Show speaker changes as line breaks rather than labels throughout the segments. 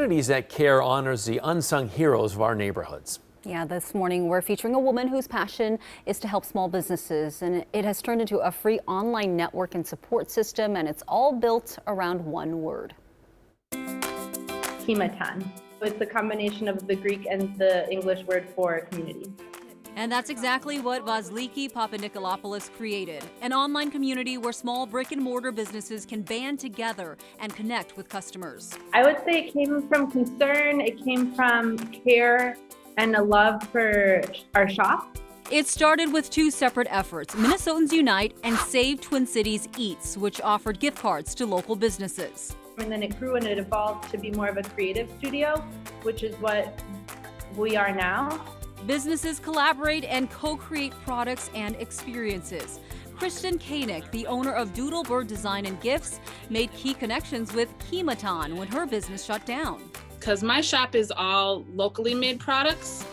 Communities at Care honors the unsung heroes of our neighborhoods.
Yeah, this morning we're featuring a woman whose passion is to help small businesses, and it has turned into a free online network and support system, and it's all built around one word.
Kimatan. It's a combination of the Greek and the English word for community.
And that's exactly what Vasiliki Papanicolaopoulos created, an online community where small brick-and-mortar businesses can band together and connect with customers.
I would say it came from concern, it came from care and a love for our shop.
It started with two separate efforts, Minnesotans Unite and Save Twin Cities Eats, which offered gift cards to local businesses.
And then it grew and it evolved to be more of a creative studio, which is what we are now.
Businesses collaborate and co-create products and experiences. Kristen Koenig, the owner of Doodlebird Design and Gifts, made key connections with Kimatan when her business shut down.
Because my shop is all locally made products.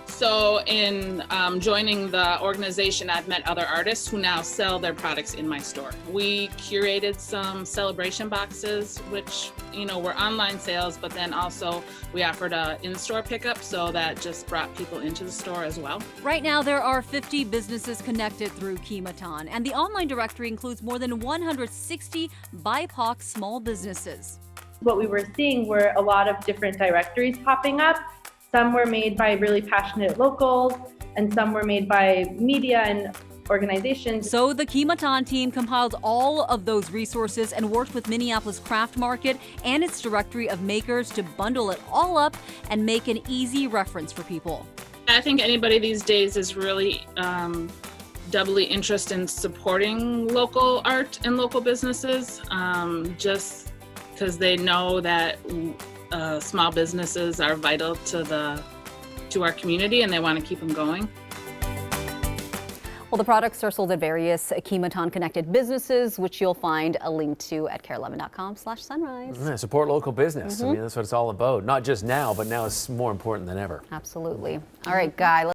So in joining the organization, I've met other artists who now sell their products in my store. We curated some celebration boxes, which, were online sales, but then also we offered a in-store pickup, so that just brought people into the store as well.
Right now, there are 50 businesses connected through Kimatan, and the online directory includes more than 160 BIPOC small businesses.
What we were seeing were a lot of different directories popping up. Some were made by really passionate locals, and some were made by media and organizations.
So the Kimatan team compiled all of those resources and worked with Minneapolis Craft Market and its directory of makers to bundle it all up and make an easy reference for people.
I think anybody these days is really doubly interested in supporting local art and local businesses, just because they know that small businesses are vital to our community, and they want to keep them going.
Well, the products are sold at various Kimatan connected businesses, which you'll find a link to at KARE11.com/sunrise.
Support local business. I mean, that's what it's all about. Not just now, but now it's more important than ever.
Absolutely. All right, Guy.